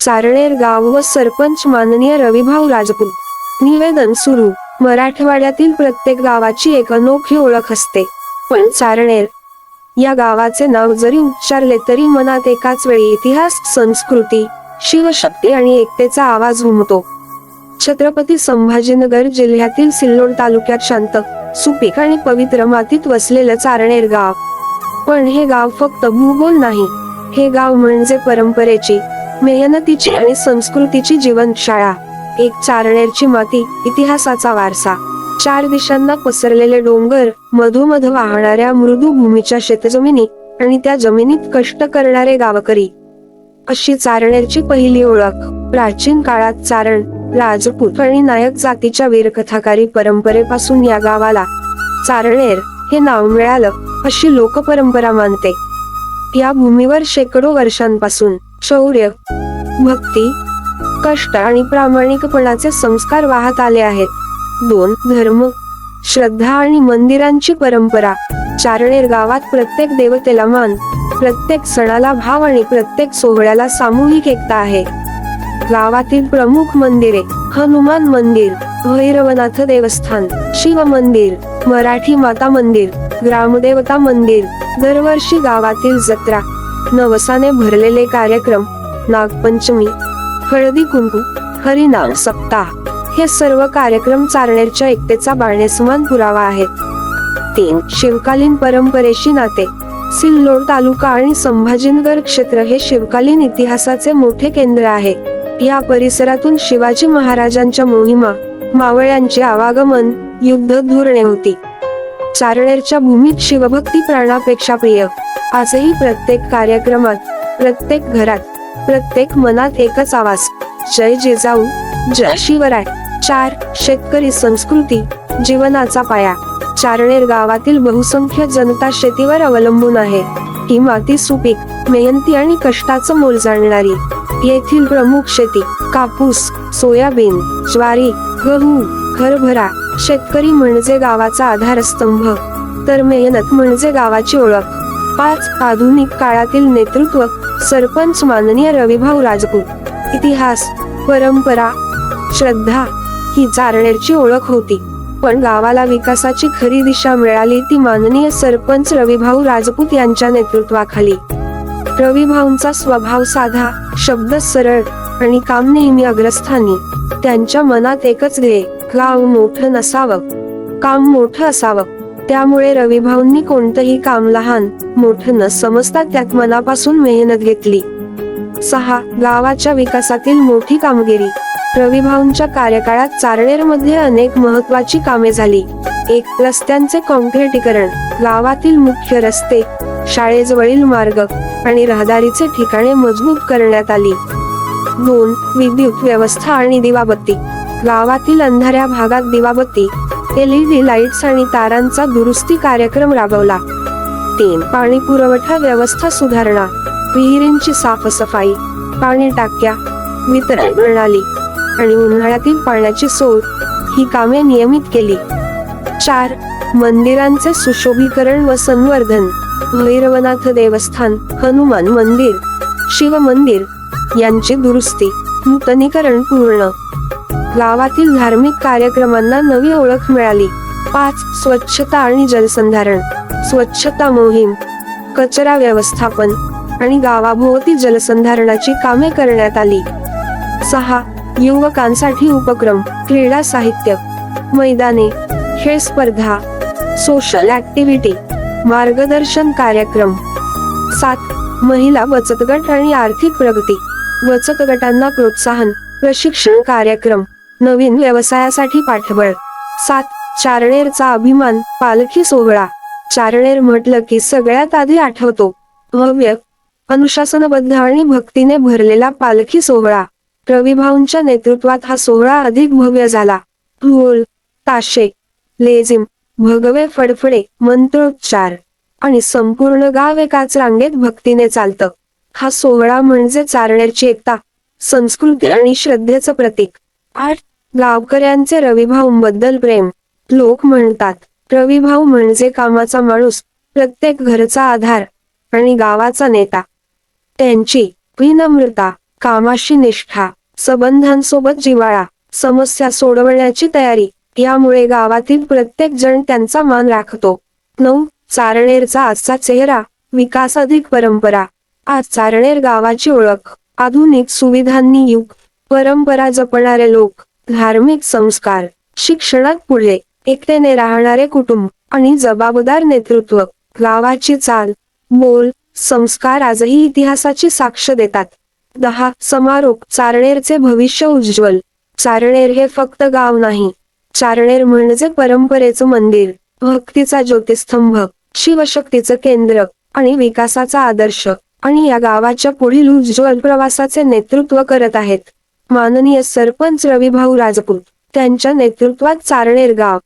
चारणेर गाव व सरपंच माननीय रविभाऊ राजपूत. निवेदन सुरू. मराठवाड्यातील प्रत्येक गावाची एक अनोखी ओळख असते, पण चारणेर या गावाचे नाव जरी उच्चारले तरी मनात एकाच वेळी इतिहास, संस्कृती, शिवशक्ती आणि एकतेचा आवाज घुमतो. छत्रपती संभाजीनगर जिल्ह्यातील सिल्लोड तालुक्यात शांत, सुपीक आणि पवित्र मातीत वसलेलं चारणेर गाव. पण हे गाव फक्त भूगोल नाही, हे गाव म्हणजे परंपरेची, मेहनतीची आणि संस्कृतीची जीवंत शाळा. एक चारणेरची माती, इतिहासाचा वारसा. चार दिशांना पसरलेले डोंगर, मधोमध वाहणाऱ्या मृदू भूमीच्या शेतजमिनी आणि त्या जमिनीत कष्ट करणारे गावकरी, अशी चारणेरची पहिली ओळख. प्राचीन काळात चारण, राजपूत आणि नायक जातीच्या वीरकथाकारी परंपरेपासून या गावाला चारणेर हे नाव मिळालं, अशी लोकपरंपरा मानते. या भूमीवर शेकडो वर्षांपासून शौर्य, भक्ती, कष्ट आणि प्रामाणिकपणाचे संस्कार वाहत आले आहेत. 2. धर्म, श्रद्धा आणि मंदिरांची परंपरा. चारणेर गावात प्रत्येक देवतेला मान, प्रत्येक सणाला भाव आणि प्रत्येक सोहळ्याला सामूहिक एकता आहे. गावातील प्रमुख मंदिरे: हनुमान मंदिर, भैरवनाथ देवस्थान, शिव मंदिर, मराठी माता मंदिर, ग्रामदेवता मंदिर. दरवर्षी गावातील जत्रा, नवसाने भरलेले कार्यक्रम, नागपंचमी, हळदी कुंकू, हरिनाम सप्ताह, हे सर्व कार्यक्रम चारणेरच्या एकतेचा बाळनेसमान पुरावा आहेत. 3. शिवकालीन परंपरेशी नाते. सिल्लोड तालुका आणि संभाजीनगर क्षेत्र हे शिवकालीन इतिहासाचे मोठे केंद्र आहे. या परिसरातून शिवाजी महाराजांच्या मोहिमा, मावळ्यांचे आवागमन, युद्ध धोरणे होती. चारणेरच्या भूमीत शिवभक्ती प्राणापेक्षा प्रिय. आजही प्रत्येक कार्यक्रमात, प्रत्येक घरात, प्रत्येक मनात एकच आवाज: जय जिजाऊ, जय शिवराय. 4. शेतकरी संस्कृती, जीवनाचा पाया. चारणेर गावातील बहुसंख्य जनता शेतीवर अवलंबून आहे. ही माती सुपीक, मेहनती आणि कष्टाचं मोल जाणणारी. येथील प्रमुख शेती: कापूस, सोयाबीन, ज्वारी, गहू, हरभरा. शेतकरी म्हणजे गावाचा आधारस्तंभ, तर मेहनत म्हणजे गावाची ओळख. 5. आधुनिक काळातील नेतृत्व. सरपंच माननीय रविभाऊ राजपूत. इतिहास, परंपरा, श्रद्धा ही चारणेरची ओळख होती, पण गावाला विकासाची खरी दिशा मिळाली ती माननीय सरपंच रविभाऊ राजपूत यांच्या नेतृत्वाखाली. रविभाऊंचा स्वभाव साधा, शब्द सरळ आणि काम नेहमी अग्रस्थानी. त्यांच्या मनात एकच ध्येय: गाव मोठं नसावं, काम मोठं असावं. त्यामुळे रविभाऊंनी कोणतंही काम लहान मोठं न समजता त्यात मनापासून मेहनत घेतली. 6. गावाच्या विकासातील मोठी कामगिरी. रविभाऊंच्या कार्यकाळात चारणेरमध्ये अनेक महत्वाची कामे झाली. 1. रस्त्यांचे काँक्रिटीकरण. गावातील मुख्य रस्ते, शाळेजवळील मार्ग आणि रहदारीचे ठिकाणे मजबूत करण्यात आली. 2. विद्युत व्यवस्था आणि दिवाबत्ती. गावातील अंधाऱ्या भागात दिवाबत्ती, LED लाईट्स आणि तारांचा दुरुस्ती कार्यक्रम राबवला. 3. पाणी पुरवठा व्यवस्था सुधारणा. विहिरींची साफसफाई, पाणी टाक्या, वितरण प्रणाली आणि उन्हाळ्यातील पाण्याची सोय ही कामे नियमित केली. 4. मंदिरांचे सुशोभीकरण व संवर्धन. भैरवनाथ देवस्थान, हनुमान मंदिर, शिव मंदिर यांची दुरुस्ती, नूतनीकरण पूर्ण. गावातील धार्मिक कार्यक्रमांना नवी ओळख मिळाली. 5. स्वच्छता आणि जलसंधारण. स्वच्छता मोहीम, कचरा व्यवस्थापन आणि गावाभोवती जलसंधारणाची कामे करण्यात आली. 6. युवकांसाठी उपक्रम, क्रीडा साहित्य, मैदाने, खेळ स्पर्धा, सोशल ऍक्टिव्हिटी, मार्गदर्शन कार्यक्रम. 7. महिला बचत गट आणि आर्थिक प्रगती. बचत गटांना प्रोत्साहन, प्रशिक्षण कार्यक्रम, नवीन व्यवसायासाठी पाठबळ. 7. चारणेरचा अभिमान, पालखी सोहळा. चारणेर म्हटलं की सगळ्यात आधी आठवतो भव्य, अनुशासनबद्ध आणि भक्तीने भरलेला पालखी सोहळा. रविभाऊंच्या नेतृत्वात हा सोहळा अधिक भव्य झाला. ढोल, ताशे, लेझिम, भगवे फडफडे, मंत्रोच्चार आणि संपूर्ण गाव एकाच रांगेत भक्तीने चालतं. हा सोहळा म्हणजे चारणेरची एकता, संस्कृती आणि श्रद्धेचं प्रतीक. 8. गावकऱ्यांचे रविभाऊंबद्दल प्रेम. लोक म्हणतात रविभाऊ म्हणजे कामाचा माणूस, प्रत्येक घरचा आधार आणि गावाचा नेता. त्यांची विनम्रता, कामाशी निष्ठा, संबंधांसोबत जिव्हाळा, समस्या सोडवण्याची तयारी, यामुळे गावातील प्रत्येक जण त्यांचा मान राखतो. 9. चारणेरचा आजचा चेहरा, विकास अधिक परंपरा. आज चारणेर गावाची ओळख, आधुनिक सुविधांनी युक्त, परंपरा जपणारे लोक, धार्मिक संस्कार, शिक्षणात पुढे, एकतेने राहणारे कुटुंब आणि जबाबदार नेतृत्व. गावाची चाल, बोल, संस्कार आजही इतिहासाची साक्ष देतात. 10. समारोप. चारणेरचे भविष्य उज्ज्वल. चारणेर हे फक्त गाव नाही, चारणेर म्हणजे परंपरेचं मंदिर, भक्तीचा ज्योतिस्तंभ, शिवशक्तीचं केंद्र आणि विकासाचा आदर्श. आणि या गावाच्या पुढील उज्ज्वल प्रवासाचे नेतृत्व करत आहेत माननीय सरपंच रविभाऊ राजपूत. त्यांच्या नेतृत्वात चारणेर गाव